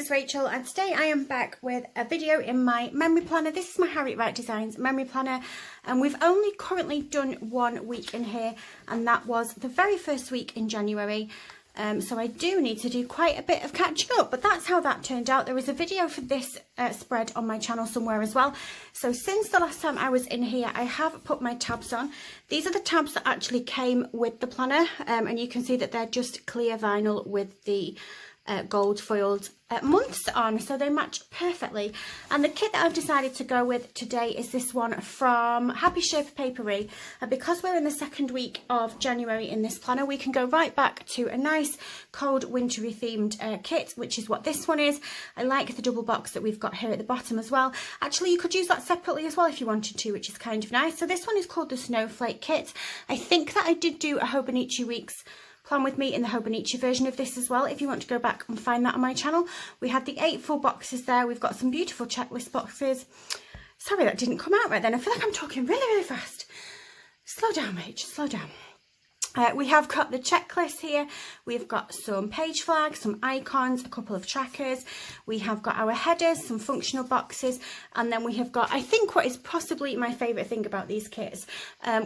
is Rachel, and today I am back with a video in my memory planner. This is my Harriet Wright Designs memory planner, and we've only currently done 1 week in here, and that was the very first week in January. So I do need to do quite a bit of catching up, but that's how that turned out. There is a video for this spread on my channel somewhere as well. So since the last time I was in here, I have put my tabs on. These are the tabs that actually came with the planner, and you can see that they're just clear vinyl with the gold foiled months on, so they match perfectly. And the kit that I've decided to go with today is this one from Happy Shaper Papery, and because we're in the second week of January in this planner, we can go right back to a nice cold wintry themed kit, which is what this one is. I like the double box that we've got here at the bottom as well. Actually, you could use that separately as well if you wanted to, which is kind of nice. So this one is called the Snowflake Kit. I think that I did do a Hobonichi Weeks plan with me in the Hobonichi version of this as well, if you want to go back and find that on my channel. We had the 8 full boxes there. We've got some beautiful checklist boxes. Sorry, that didn't come out right then. I feel like I'm talking really fast. Slow down, Rach, slow down. We have got the checklist here. We've got some page flags, some icons, a couple of trackers. We have got our headers, some functional boxes, and then we have got, I think, what is possibly my favourite thing about these kits,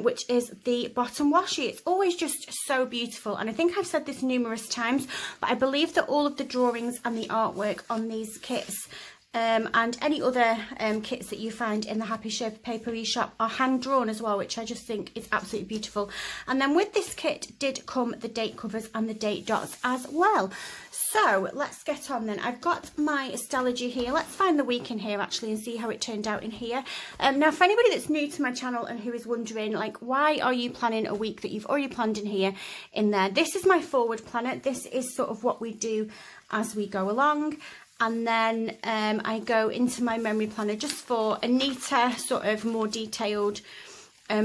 which is the bottom washi. It's always just so beautiful, and I think I've said this numerous times, but I believe that all of the drawings and the artwork on these kits and any other kits that you find in the Happy Shaper Papery shop are hand drawn as well, which I just think is absolutely beautiful. And then with this kit did come the date covers and the date dots as well. So let's get on then. I've got my Astrology here. Let's find the week in here actually and see how it turned out in here. Now for anybody that's new to my channel and who is wondering, like, why are you planning a week that you've already planned in here in there? This is my forward planner. This is sort of what we do as we go along. And then I go into my memory planner just for a neater, sort of more detailed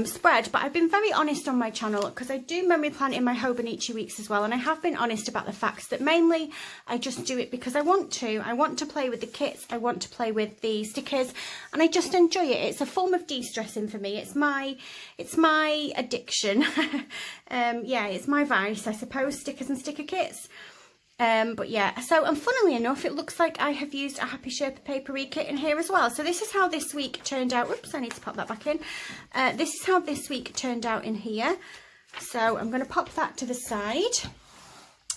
spread. But I've been very honest on my channel because I do memory plan in my Hobonichi Weeks as well. And I have been honest about the facts that mainly I just do it because I want to. I want to play with the kits. I want to play with the stickers. And I just enjoy it. It's a form of de-stressing for me. It's my addiction. Yeah, it's my vice, I suppose, stickers and sticker kits. But yeah, so, and funnily enough, it looks like I have used a Happy Shaper Papery kit in here as well. So this is how this week turned out. Whoops, I need to pop that back in. This is how this week turned out in here. So I'm going to pop that to the side.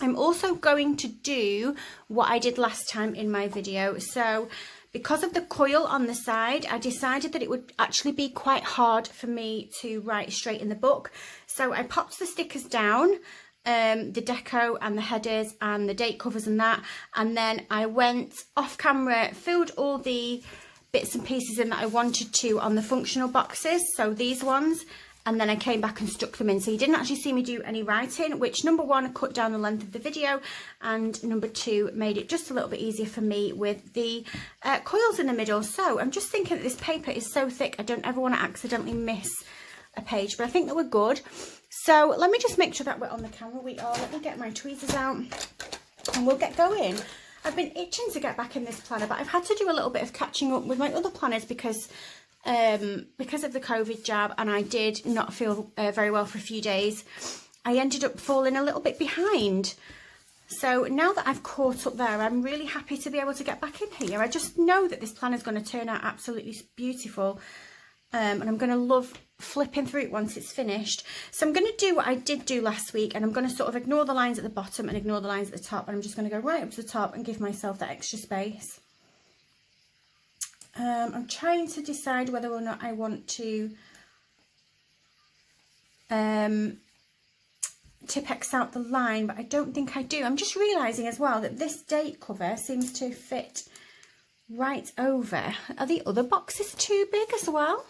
I'm also going to do what I did last time in my video. So because of the coil on the side, I decided that it would actually be quite hard for me to write straight in the book. So I popped the stickers down, the deco and the headers and the date covers and that, and then I went off camera, filled all the bits and pieces in that I wanted to on the functional boxes, so these ones, and then I came back and stuck them in. So you didn't actually see me do any writing, which number one cut down the length of the video, and number two made it just a little bit easier for me with the coils in the middle. So I'm just thinking that this paper is so thick I don't ever want to accidentally miss a page, but I think that we're good. So let me just make sure that we're on the camera. We are. Let me get my tweezers out and we'll get going. I've been itching to get back in this planner, but I've had to do a little bit of catching up with my other planners because of the COVID jab, and I did not feel very well for a few days. I ended up falling a little bit behind. So now that I've caught up there, I'm really happy to be able to get back in here. I just know that this planner is going to turn out absolutely beautiful. And I'm going to love flipping through it once it's finished. So I'm going to do what I did do last week, and I'm going to sort of ignore the lines at the bottom and ignore the lines at the top, and I'm just going to go right up to the top and give myself that extra space. I'm trying to decide whether or not I want to Tipp-Ex out the line, but I don't think I do. I'm just realising as well that this date cover seems to fit right over. Are the other boxes too big as well?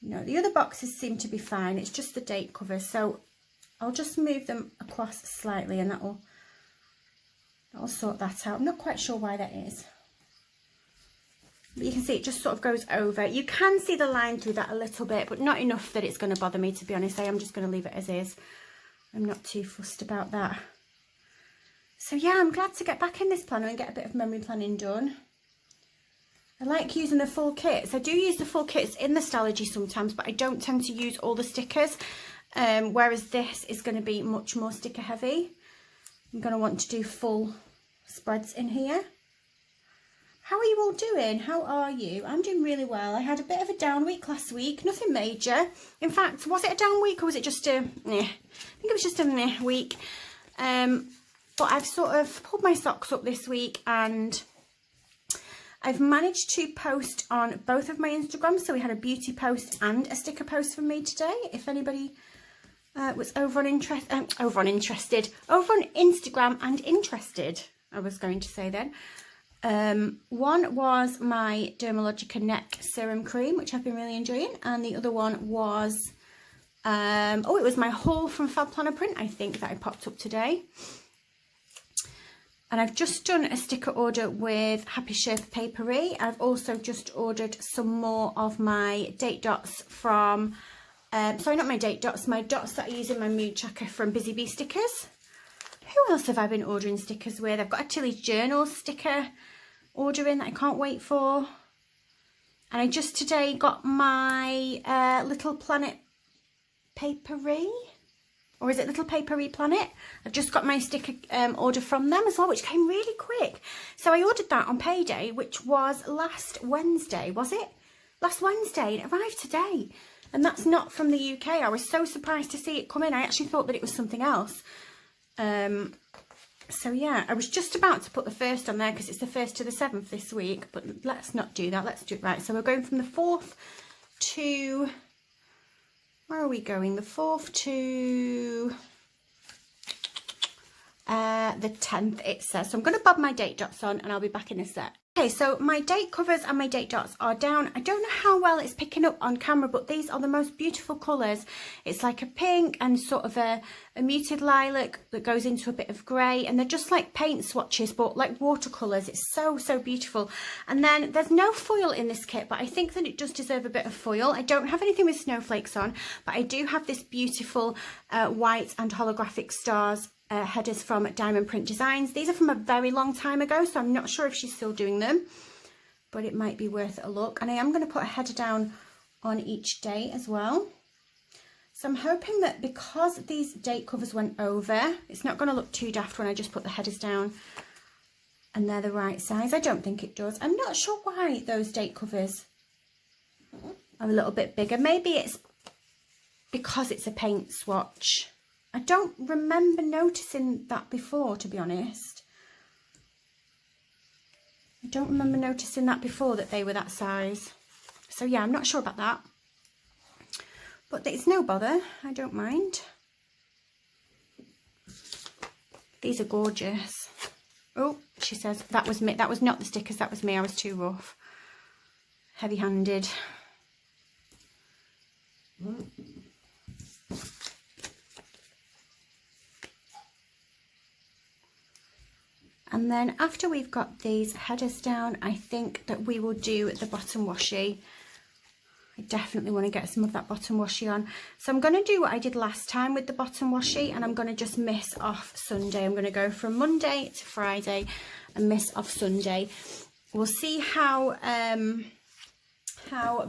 No, the other boxes seem to be fine. It's just the date covers, so I'll just move them across slightly, and that'll sort that out. I'm not quite sure why that is, but you can see it just sort of goes over. You can see the line through that a little bit, but not enough that it's going to bother me, to be honest. I am just going to leave it as is. I'm not too fussed about that. So yeah, I'm glad to get back in this planner and get a bit of memory planning done. I like using the full kits. I do use the full kits in the Astrology sometimes, but I don't tend to use all the stickers, whereas this is going to be much more sticker heavy. I'm going to want to do full spreads in here. How are you all doing? How are you? I'm doing really well. I had a bit of a down week last week, nothing major. In fact, was it a down week or was it just a, I think it was just a week. But I've sort of pulled my socks up this week and I've managed to post on both of my Instagrams. So we had a beauty post and a sticker post from me today. If anybody was over on Instagram and interested, I was going to say then. One was my Dermalogica neck serum cream, which I've been really enjoying, and the other one was it was my haul from Fab Planner Print, I think, that I popped up today. And I've just done a sticker order with Happy Sherpa Papery. I've also just ordered some more of my date dots from sorry, not my date dots, my dots that I use in my mood tracker from Busy Bee Stickers. Who else have I been ordering stickers with? I've got a Tilly's Journal sticker ordering that I can't wait for. And I just today got my Little Planet Papery. Or is it Little Papery Planet? I've just got my sticker order from them as well, which came really quick. So I ordered that on payday, which was last Wednesday, was it? Last Wednesday, and it arrived today. And that's not from the UK. I was so surprised to see it come in. I actually thought that it was something else. So yeah, I was just about to put the 1st on there because it's the 1st to the 7th this week, but let's not do that. Let's do it right. So we're going from the 4th to, where are we going? The 4th to the 10th, it says. So I'm going to bob my date dots on and I'll be back in a sec. Okay, so my date covers and my date dots are down. I don't know how well it's picking up on camera, but these are the most beautiful colours. It's like a pink and sort of a muted lilac that goes into a bit of grey, and they're just like paint swatches, but like watercolours. It's so, so beautiful. And then there's no foil in this kit, but I think that it does deserve a bit of foil. I don't have anything with snowflakes on, but I do have this beautiful white and holographic stars headers from Diamond Print Designs. These are from a very long time ago, so I'm not sure if she's still doing them, but it might be worth a look. And I am going to put a header down on each day as well. So I'm hoping that because these date covers went over, it's not going to look too daft when I just put the headers down and they're the right size. I don't think it does. I'm not sure why those date covers are a little bit bigger. Maybe it's because it's a paint swatch. I don't remember noticing that before, to be honest. I don't remember noticing that before, that they were that size. So yeah, I'm not sure about that. But it's no bother, I don't mind. These are gorgeous. Oh, she says, that was me. That was not the stickers, that was me. I was too rough. Heavy-handed. And then after we've got these headers down, I think that we will do the bottom washi. I definitely want to get some of that bottom washi on. So I'm going to do what I did last time with the bottom washi, and I'm going to just miss off Sunday. I'm going to go from Monday to Friday and miss off Sunday. We'll see how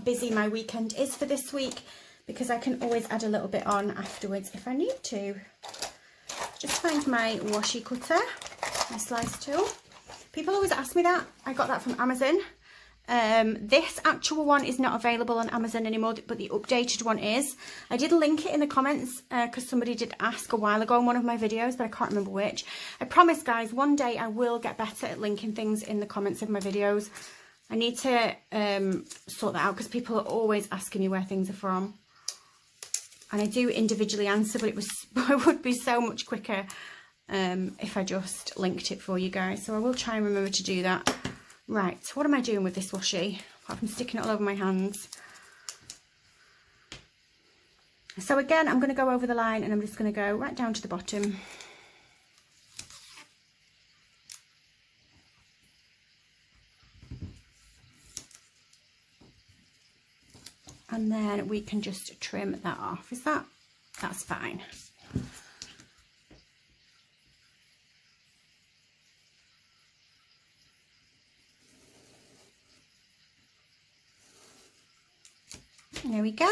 busy my weekend is for this week, because I can always add a little bit on afterwards if I need to. Just find my washi cutter, my slice tool. People always ask me that. I got that from Amazon. This actual one is not available on Amazon anymore, but the updated one is. I did link it in the comments because somebody did ask a while ago in one of my videos, but I can't remember which. I promise, guys, one day I will get better at linking things in the comments of my videos. I need to sort that out because people are always asking me where things are from. And I do individually answer, but it would be so much quicker if I just linked it for you guys. So I will try and remember to do that. Right, what am I doing with this washi? Apart from sticking it all over my hands. So again, I'm going to go over the line and I'm just going to go right down to the bottom. And then we can just trim that off. That's fine. There we go.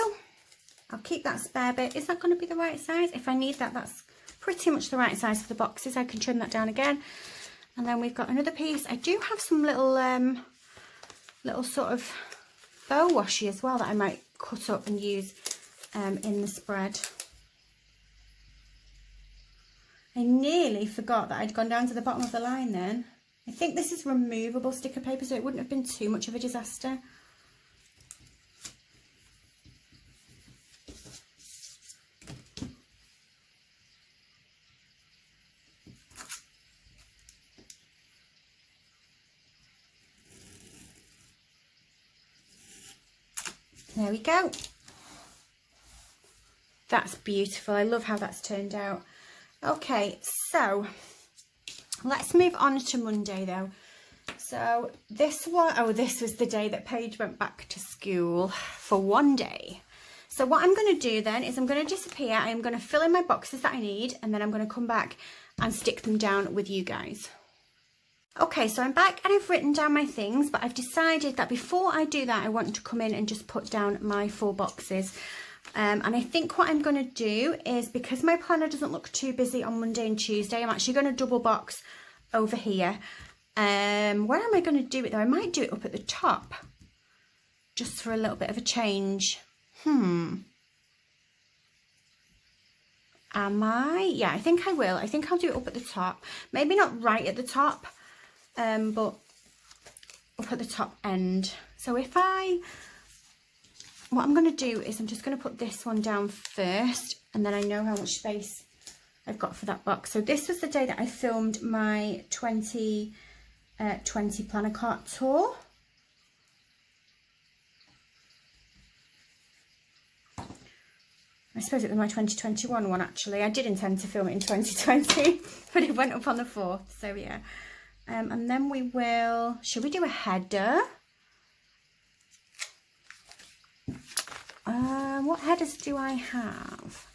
I'll keep that spare bit. Is that going to be the right size? If I need that, that's pretty much the right size for the boxes. I can trim that down again. And then we've got another piece. I do have some little little sort of bow washi as well that I might cut up and use in the spread. I nearly forgot that I'd gone down to the bottom of the line then. I think this is removable sticker paper, so it wouldn't have been too much of a disaster. There we go. That's beautiful. I love how that's turned out. Okay, so let's move on to Monday though. So this one, oh, this was the day that Paige went back to school for one day. So what I'm going to do then is I'm going to disappear. I am going to fill in my boxes that I need, and then I'm going to come back and stick them down with you guys. Okay, so I'm back and I've written down my things, but I've decided that before I do that, I want to come in and just put down my 4 boxes. And I think what I'm going to do is, because my planner doesn't look too busy on Monday and Tuesday, I'm actually going to double box over here. Where am I going to do it though? I might do it up at the top, just for a little bit of a change. Am I? Yeah, I think I will. I think I'll do it up at the top. Maybe not right at the top, but up at the top end. So what I'm going to do is I'm just going to put this one down first, and then I know how much space I've got for that box. So this was the day that I filmed my 2020 planner cart tour. I suppose it was my 2021 one actually. I did intend to film it in 2020, but it went up on the 4th, so yeah. And then we will, should we do a header? What headers do I have?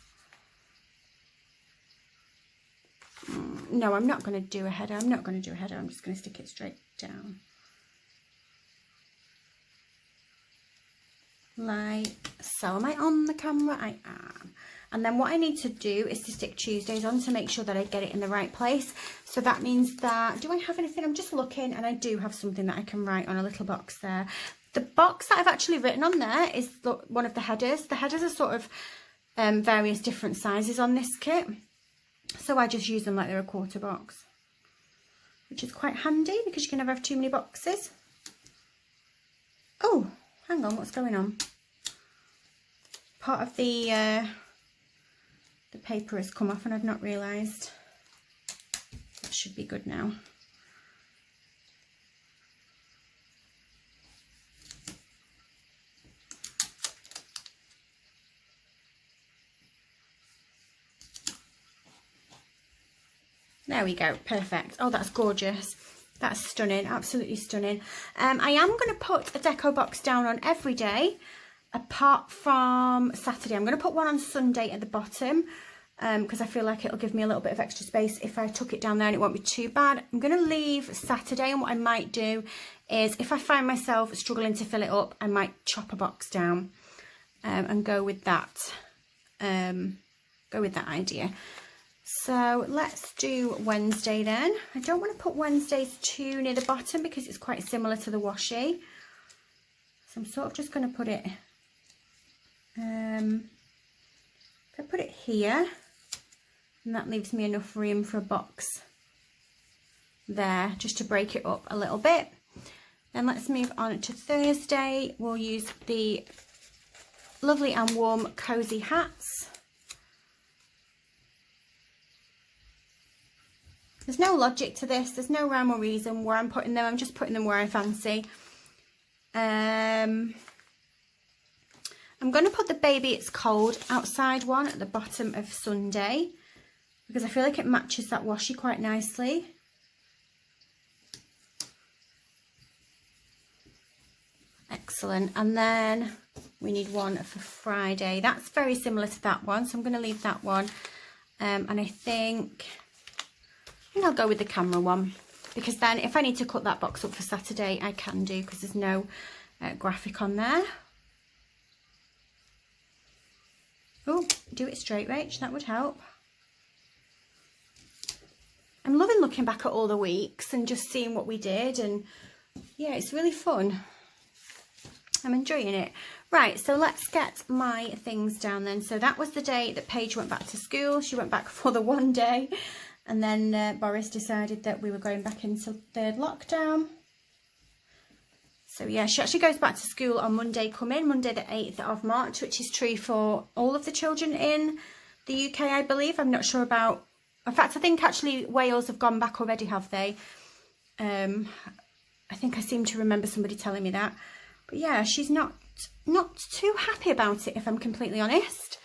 No, I'm not going to do a header. I'm not going to do a header. I'm just going to stick it straight down. Like so. Am I on the camera? I am. And then what I need to do is to stick Tuesdays on to make sure that I get it in the right place. So that means that, do I have anything? I'm just looking, and I do have something that I can write on a little box there. The box that I've actually written on there is one of the headers. The headers are sort of various different sizes on this kit. So I just use them like they're a quarter box, which is quite handy because you can never have too many boxes. Oh, hang on, what's going on? Part of the paper has come off and I've not realised. That should be good now. There we go, perfect. Oh, that's gorgeous. That's stunning, absolutely stunning. I am going to put a deco box down on every day, apart from Saturday. I'm going to put one on Sunday at the bottom, because I feel like it'll give me a little bit of extra space if I took it down there, and it won't be too bad. I'm going to leave Saturday, and what I might do is, if I find myself struggling to fill it up, I might chop a box down and go with that. Go with that idea. So let's do Wednesday then. I don't want to put Wednesdays too near the bottom because it's quite similar to the washi. So I'm sort of just going to put it, if I put it here, and that leaves me enough room for a box there, just to break it up a little bit. Then let's move on to Thursday. We'll use the lovely and warm cozy hats. There's no logic to this. There's no rhyme or reason where I'm putting them. I'm just putting them where I fancy. I'm going to put the Baby It's Cold outside one at the bottom of Sunday, because I feel like it matches that washi quite nicely. Excellent. And then we need one for Friday. That's very similar to that one, so I'm going to leave that one. And I think I'll go with the camera one, because then if I need to cut that box up for Saturday, I can do, because there's no graphic on there. Oh, do it straight, Rach, that would help. I'm loving looking back at all the weeks and just seeing what we did, and yeah, it's really fun. I'm enjoying it. Right, so let's get my things down then. So that was the day that Paige went back to school. She went back for the one day, and then Boris decided that we were going back into third lockdown. So yeah, she actually goes back to school on Monday coming, Monday the 8th of March, which is true for all of the children in the UK, I believe. I'm not sure about, in fact, I think actually Wales have gone back already, have they? I think I seem to remember somebody telling me that. But yeah, she's not too happy about it, if I'm completely honest.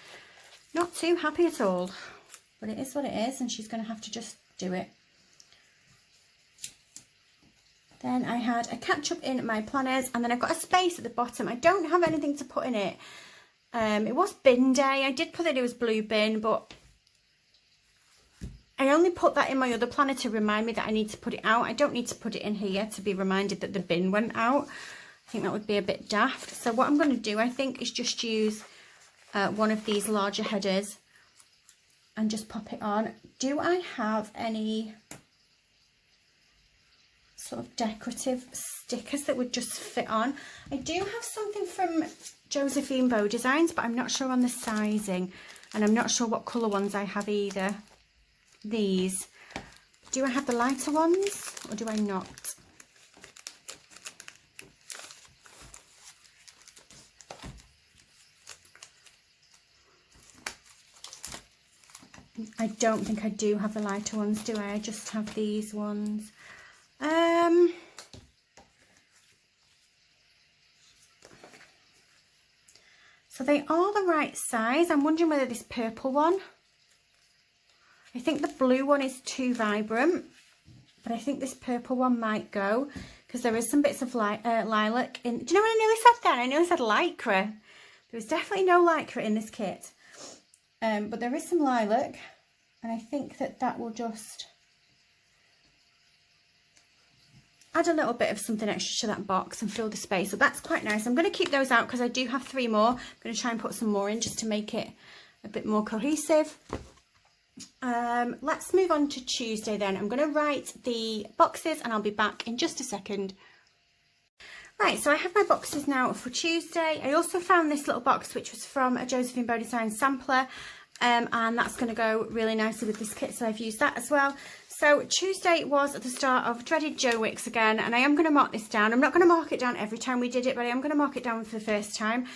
Not too happy at all. But it is what it is, and she's going to have to just do it. Then I had a catch-up in my planners, and then I've got a space at the bottom. I don't have anything to put in it. It was bin day. I did put that it was blue bin, but I only put that in my other planner to remind me that I need to put it out. I don't need to put it in here to be reminded that the bin went out. I think that would be a bit daft. So what I'm going to do, I think, is just use one of these larger headers and just pop it on. Do I have any sort of decorative stickers that would just fit on? I do have something from Josephine Bow Designs, but I'm not sure on the sizing, and I'm not sure what colour ones I have either. These. Do I have the lighter ones, or do I not? I don't think I do have the lighter ones, do I? I just have these ones. So they are the right size. I'm wondering whether this purple one, I think the blue one is too vibrant, but I think this purple one might go, because there is some bits of lilac in. Do you know what I nearly said then? I nearly said lycra. There was definitely no lycra in this kit. But there is some lilac, and I think that will just add a little bit of something extra to that box and fill the space. So that's quite nice. I'm going to keep those out because I do have 3 more. I'm going to try and put some more in just to make it a bit more cohesive. Let's move on to Tuesday then. I'm going to write the boxes and I'll be back in just a second. Right, so I have my boxes now for Tuesday. I also found this little box which was from a Josephine Bow Designs sampler, and that's going to go really nicely with this kit, so I've used that as well. So Tuesday was the start of dreaded Joe Wicks again, and I am going to mark this down. I'm not going to mark it down every time we did it, but I am going to mark it down for the first time,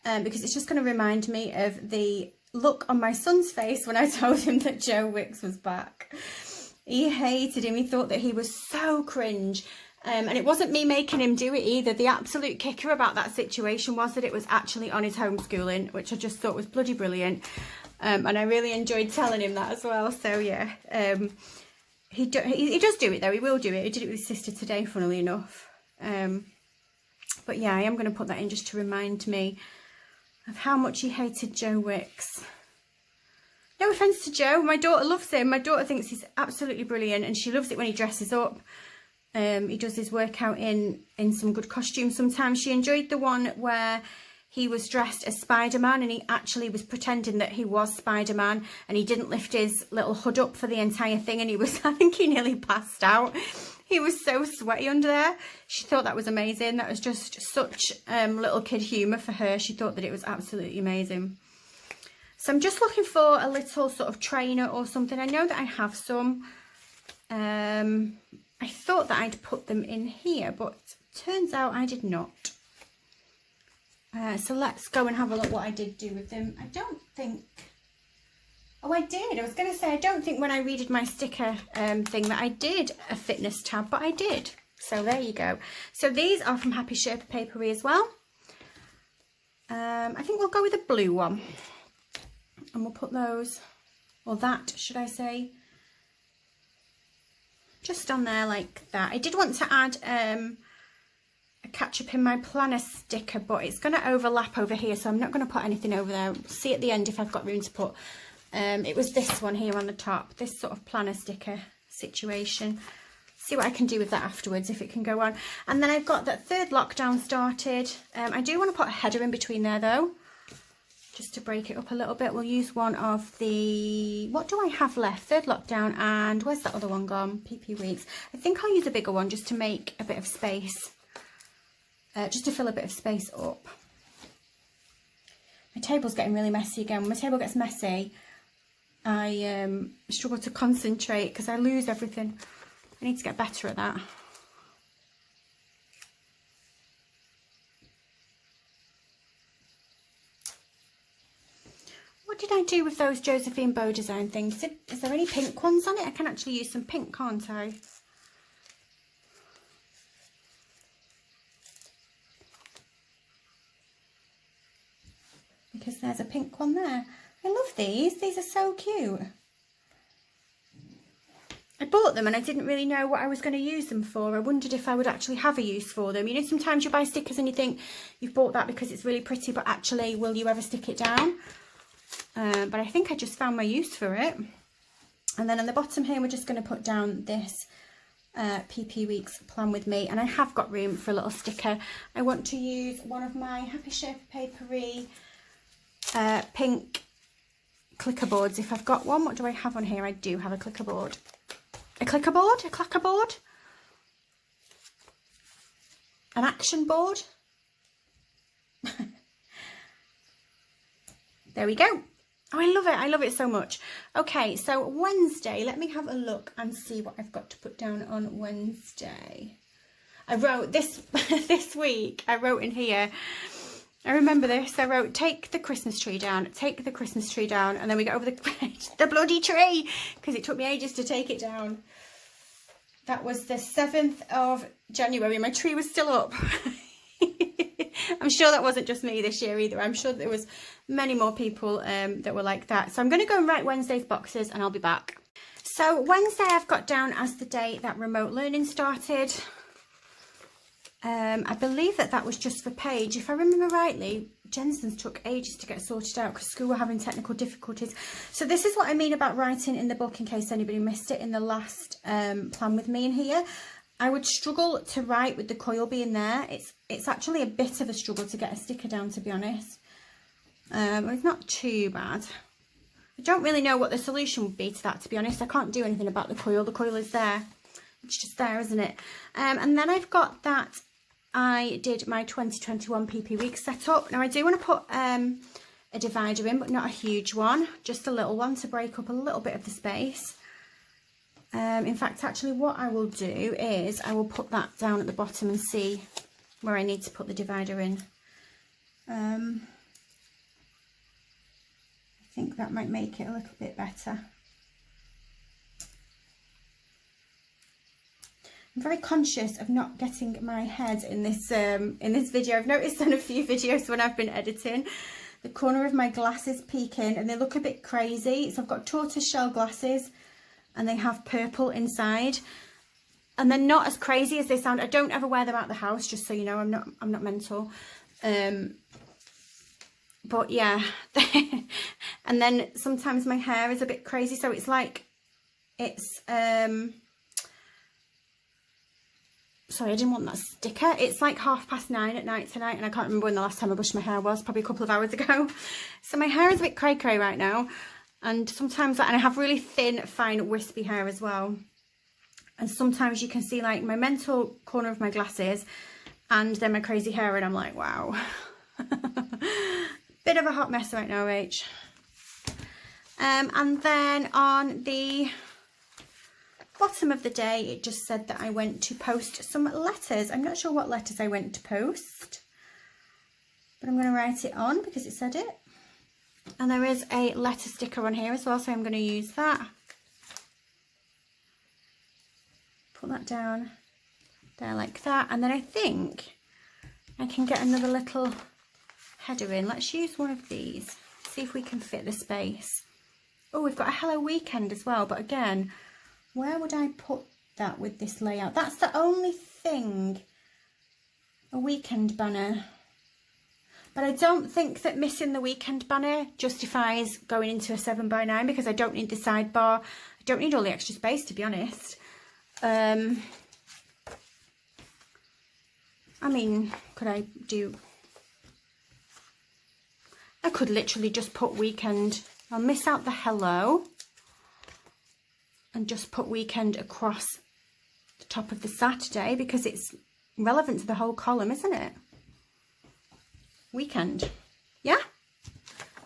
because it's just going to remind me of the look on my son's face when I told him that Joe Wicks was back. He hated him. He thought that he was so cringe. And it wasn't me making him do it either. The absolute kicker about that situation was that it was actually on his homeschooling, which I just thought was bloody brilliant. And I really enjoyed telling him that as well. So yeah, he does do it though. He will do it. He did it with his sister today, funnily enough. But yeah, I am going to put that in just to remind me of how much he hated Joe Wicks. No offence to Joe. My daughter loves him. My daughter thinks he's absolutely brilliant, and she loves it when he dresses up. He does his workout in some good costumes sometimes. She enjoyed the one where he was dressed as Spider-Man, and he actually was pretending that he was Spider-Man, and he didn't lift his little hood up for the entire thing, and he was, I think he nearly passed out. He was so sweaty under there. She thought that was amazing. That was just such little kid humour for her. She thought that it was absolutely amazing. So I'm just looking for a little sort of trainer or something. I know that I have some. I thought that I'd put them in here, but turns out I did not. So let's go and have a look what I did do with them. I don't think... Oh, I did. I was going to say, I don't think when I redid my sticker thing that I did a fitness tab, but I did. So there you go. So these are from Happy Sherpa Papery as well. I think we'll go with the blue one. And we'll put those, or that, should I say, just on there like that. I did want to add a catch-up in my planner sticker, but it's going to overlap over here, so I'm not going to put anything over there. We'll see at the end if I've got room to put. It was this one here on the top, this sort of planner sticker situation. See what I can do with that afterwards, if it can go on. And then I've got that third lockdown started. I do want to put a header in between there though. just to break it up a little bit. We'll use one of the, what do I have left? Third lockdown, and where's that other one gone? PP Weeks. I think I'll use a bigger one just to make a bit of space, just to fill a bit of space up. My table's getting really messy again. When my table gets messy, I struggle to concentrate because I lose everything. I need to get better at that. What did I do with those Josephine bow design things? Is there any pink ones on it? I can actually use some pink, can't I? Because there's a pink one there. I love these. These are so cute. I bought them and I didn't really know what I was going to use them for. I wondered if I would actually have a use for them. You know, sometimes you buy stickers and you think you've bought that because it's really pretty, but actually, will you ever stick it down? But I think I just found my use for it. And then on the bottom here, we're just going to put down this PP Weeks Plan With Me. And I have got room for a little sticker. I want to use one of my Happy Shaper Papery pink clicker boards. If I've got one, what do I have on here? I do have a clicker board. A clicker board? A clacker board? An action board? There we go. Oh, I love it. I love it so much. Okay, so Wednesday, let me have a look and see what I've got to put down on Wednesday. I wrote this this week, I wrote in here, I remember this, I wrote, take the Christmas tree down, take the Christmas tree down, and then we got over the bloody tree, because it took me ages to take it down. That was the 7th of January, my tree was still up. I'm sure that wasn't just me this year either. I'm sure there was many more people that were like that. So I'm going to go and write Wednesday's boxes and I'll be back. So Wednesday I've got down as the day that remote learning started. I believe that was just for Paige. If I remember rightly, Jensen's took ages to get sorted out because school were having technical difficulties. So this is what I mean about writing in the book, in case anybody missed it in the last Plan With Me in here. I would struggle to write with the coil being there. It's actually a bit of a struggle to get a sticker down, to be honest. It's not too bad. I don't really know what the solution would be to that, to be honest. I can't do anything about the coil. The coil is there. It's just there, isn't it? And then I've got that I did my 2021 PP Weeks setup. Now I do want to put a divider in, but not a huge one. Just a little one to break up a little bit of the space. In fact, actually what I will do is I will put that down at the bottom and see where I need to put the divider in. I think that might make it a little bit better. I'm very conscious of not getting my head in this video. I've noticed on a few videos when I've been editing, the corner of my glasses peeking and they look a bit crazy. So I've got tortoiseshell glasses and they have purple inside. And they're not as crazy as they sound. I don't ever wear them out the house, just so you know. I'm not mental. But yeah. And then sometimes my hair is a bit crazy, so it's like it's sorry, I didn't want that sticker. It's like 9:30 at night tonight, and I can't remember when the last time I brushed my hair was, probably a couple of hours ago. So my hair is a bit cray-cray right now. And sometimes, and I have really thin, fine, wispy hair as well. And sometimes you can see like my mental corner of my glasses and then my crazy hair, and I'm like, wow. Bit of a hot mess right now, Rach. And then on the bottom of the day, it just said that I went to post some letters. I'm not sure what letters I went to post, but I'm going to write it on because it said it. And there is a letter sticker on here as well, so I'm going to use that. Put that down there like that. And then I think I can get another little header in. Let's use one of these. See if we can fit the space. Oh, we've got a Hello Weekend as well. But again, where would I put that with this layout? That's the only thing. A weekend banner. But I don't think that missing the weekend banner justifies going into a 7x9 because I don't need the sidebar. I don't need all the extra space, to be honest. I mean, could I do... I could literally just put weekend. I'll miss out the hello and just put weekend across the top of the Saturday because it's relevant to the whole column, isn't it? Weekend. Yeah?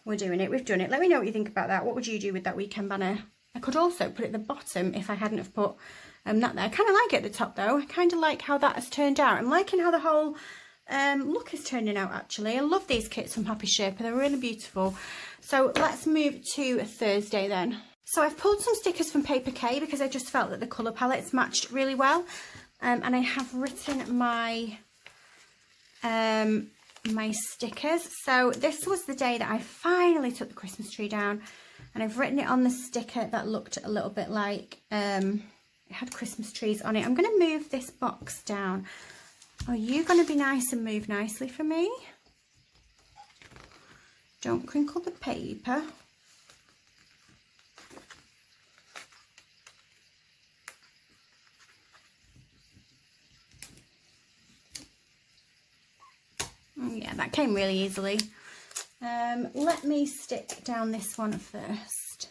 We're doing it. We've done it. Let me know what you think about that. What would you do with that weekend banner? I could also put it at the bottom if I hadn't have put that there. I kind of like it at the top though. I kind of like how that has turned out. I'm liking how the whole look is turning out actually. I love these kits from Happy Shaper. They're really beautiful. So let's move to Thursday then. So I've pulled some stickers from Paper K because I just felt that the colour palettes matched really well. And I have written my my stickers. So this was the day that I finally took the Christmas tree down, and I've written it on the sticker that looked a little bit like it had Christmas trees on it. I'm going to move this box down. Are you going to be nice and move nicely for me? Don't crinkle the paper. Yeah, that came really easily. Let me stick down this one first.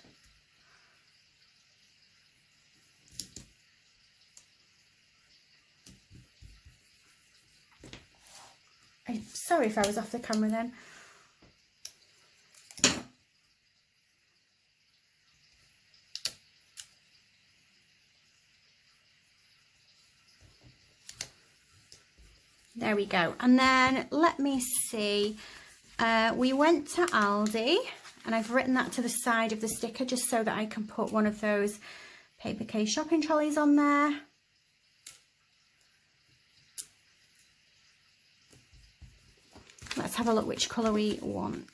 I'm sorry if I was off the camera then. There we go. And then let me see, we went to Aldi and I've written that to the side of the sticker just so that I can put one of those Paper K shopping trolleys on there. Let's have a look which colour we want.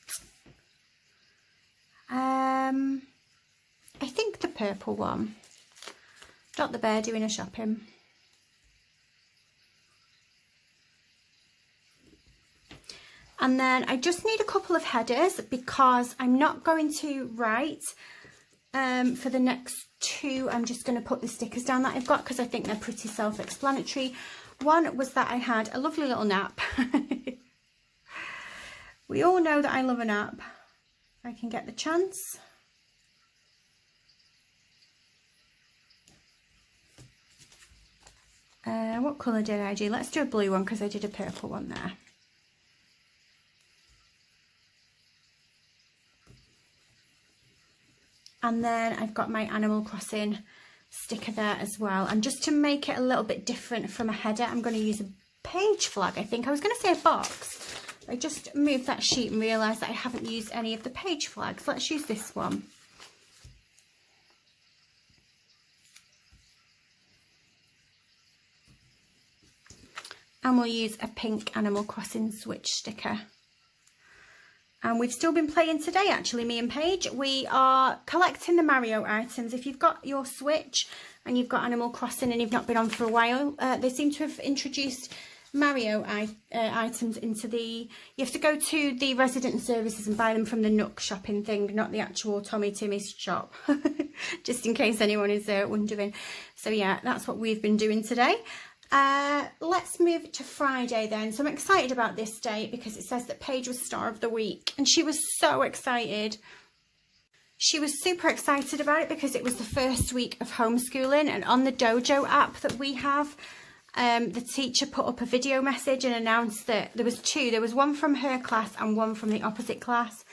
I think the purple one. Dot the Bear doing a shopping. And then I just need a couple of headers because I'm not going to write for the next two. I'm just going to put the stickers down that I've got because I think they're pretty self-explanatory. One was that I had a lovely little nap. We all know that I love a nap. If I can get the chance. What colour did I do? Let's do a blue one because I did a purple one there. And then I've got my Animal Crossing sticker there as well. And just to make it a little bit different from a header, I'm going to use a page flag, I think. I was going to say a box. I just moved that sheet and realised that I haven't used any of the page flags. Let's use this one. And we'll use a pink Animal Crossing switch sticker. And we've still been playing today, actually, me and Paige. We are collecting the Mario items. If you've got your Switch and you've got Animal Crossing and you've not been on for a while, they seem to have introduced Mario items into the... You have to go to the resident services and buy them from the Nook shopping thing, not the actual Tommy Timmy's shop. Just in case anyone is wondering. So yeah, that's what we've been doing today. Let's move to Friday then. So I'm excited about this day because it says that Paige was Star of the Week and she was so excited. She was super excited about it because it was the first week of homeschooling, and on the Dojo app that we have, the teacher put up a video message and announced that there was two. There was one from her class and one from the opposite class.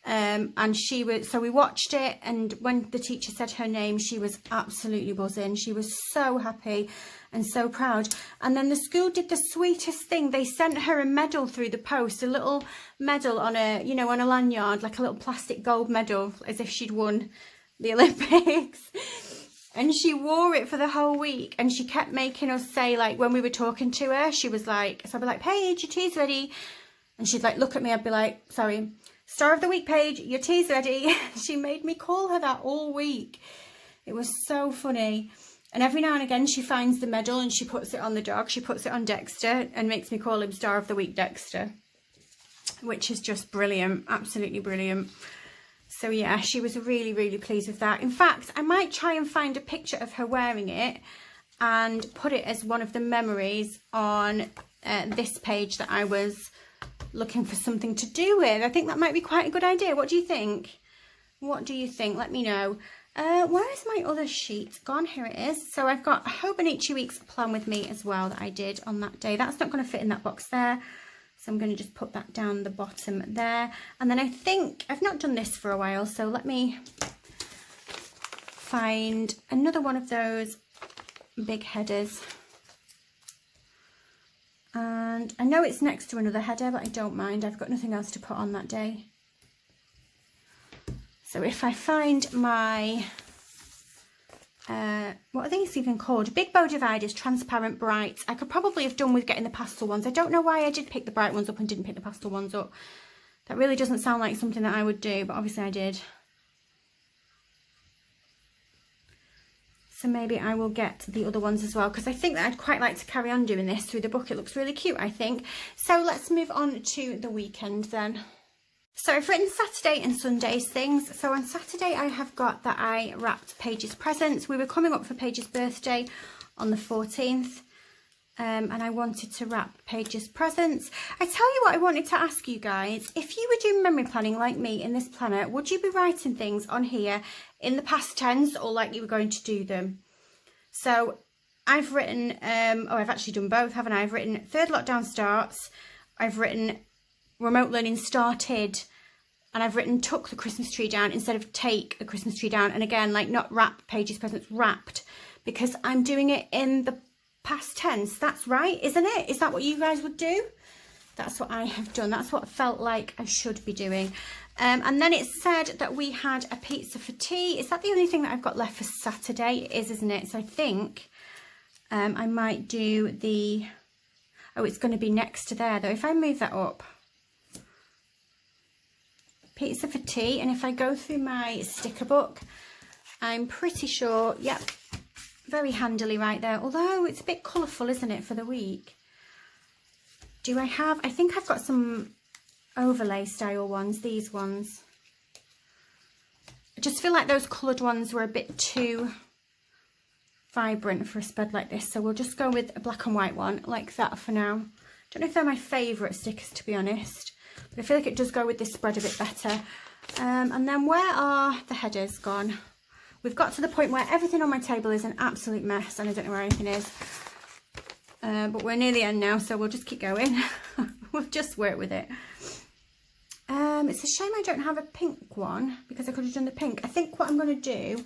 And she was, so we watched it, and when the teacher said her name, she was absolutely buzzing. She was so happy and so proud. And then the school did the sweetest thing. They sent her a medal through the post, a little medal on a, you know, on a lanyard, like a little plastic gold medal, as if she'd won the Olympics. And she wore it for the whole week, and she kept making us say, like, when we were talking to her, she was like, so I'd be like, Paige, your tea's ready. And she'd like look at me, I'd be like, sorry, Star of the Week, Paige, your tea's ready. She made me call her that all week. It was so funny. And every now and again she finds the medal and she puts it on the dog. She puts it on Dexter and makes me call him Star of the Week Dexter, which is just brilliant, absolutely brilliant. So yeah, she was really, really pleased with that. In fact, I might try and find a picture of her wearing it and put it as one of the memories on this page that I was looking for something to do with. I think that might be quite a good idea. What do you think? What do you think? Let me know. Where is my other sheet gone? Here it is. So I've got a Hobonichi Weeks plan with me as well that I did on that day. That's not going to fit in that box there. So I'm going to just put that down the bottom there. And then I think, I've not done this for a while, so let me find another one of those big headers. And I know it's next to another header, but I don't mind. I've got nothing else to put on that day. So if I find my, what are these even called? Big Bow Dividers, Transparent Bright. I could probably have done with getting the pastel ones. I don't know why I did pick the bright ones up and didn't pick the pastel ones up. That really doesn't sound like something that I would do, but obviously I did. So maybe I will get the other ones as well, because I think that I'd quite like to carry on doing this through the book. It looks really cute, I think. So let's move on to the weekend then. So I've written Saturday and Sunday's things. So on Saturday I have got that I wrapped Paige's presents. We were coming up for Paige's birthday on the 14th. And I wanted to wrap Paige's presents. I tell you what I wanted to ask you guys. If you were doing memory planning like me in this planner, would you be writing things on here in the past tense or like you were going to do them? So I've written, I've actually done both, haven't I? I've written third lockdown starts. I've written remote learning started, and I've written took the Christmas tree down instead of take the Christmas tree down. And again, like not wrap Paige's presents, wrapped, because I'm doing it in the past tense. That's right, isn't it? Is that what you guys would do? That's what I have done. That's what felt like I should be doing. And then it said that we had a pizza for tea. Is that the only thing that I've got left for Saturday? It is, isn't it? So I think I might do the, oh, it's going to be next to there though. If I move that up, pizza for tea, and if I go through my sticker book, I'm pretty sure, yep, very handily right there, although it's a bit colourful, isn't it, for the week. Do I have, I think I've got some overlay style ones, these ones. I just feel like those coloured ones were a bit too vibrant for a spread like this, so we'll just go with a black and white one like that for now. Don't know if they're my favourite stickers, to be honest, but I feel like it does go with this spread a bit better. And then where are the headers gone? We've got to the point where everything on my table is an absolute mess and I don't know where anything is. But we're near the end now, so we'll just keep going. We'll just work with it. It's a shame I don't have a pink one, because I could have done the pink. I think what I'm going to do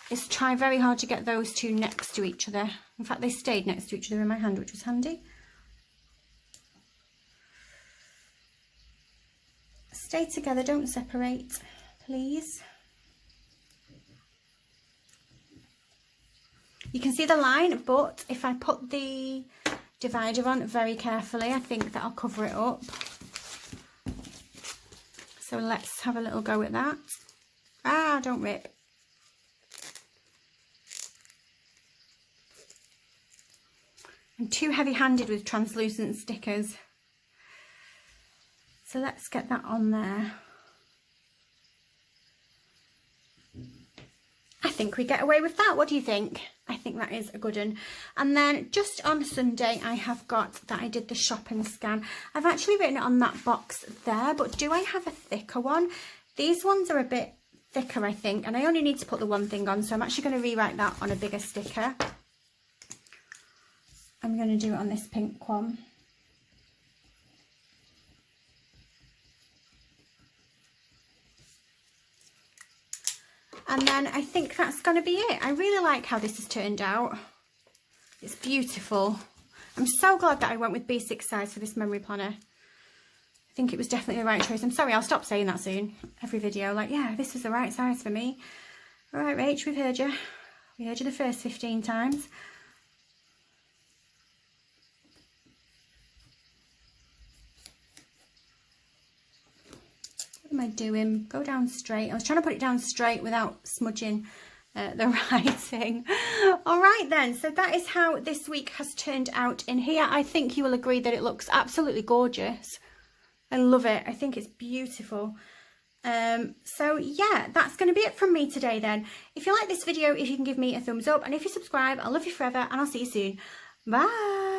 is try very hard to get those two next to each other. In fact, they stayed next to each other in my hand, which was handy. Stay together, don't separate, please. You can see the line, but if I put the divider on very carefully, I think that'll cover it up. So let's have a little go at that. Ah, don't rip. I'm too heavy-handed with translucent stickers. So let's get that on there. I think we get away with that. What do you think? I think that is a good one. And then just on Sunday, I have got that I did the shop and scan. I've actually written it on that box there, but do I have a thicker one? These ones are a bit thicker, I think, and I only need to put the one thing on, so I'm actually going to rewrite that on a bigger sticker. I'm going to do it on this pink one. And then I think that's going to be it. I really like how this has turned out. It's beautiful. I'm so glad that I went with B6 size for this memory planner. I think it was definitely the right choice. I'm sorry, I'll stop saying that soon. Every video, like, yeah, this is the right size for me. All right, Rach, we've heard you. We heard you the first 15 times. What am I doing? Go down straight. I was trying to put it down straight without smudging the writing. All right then, so that is how this week has turned out in here. I think you will agree that it looks absolutely gorgeous. I love it. I think it's beautiful. So yeah, that's going to be it from me today then. If you like this video, if you can give me a thumbs up, and if you subscribe, I'll love you forever and I'll see you soon. Bye.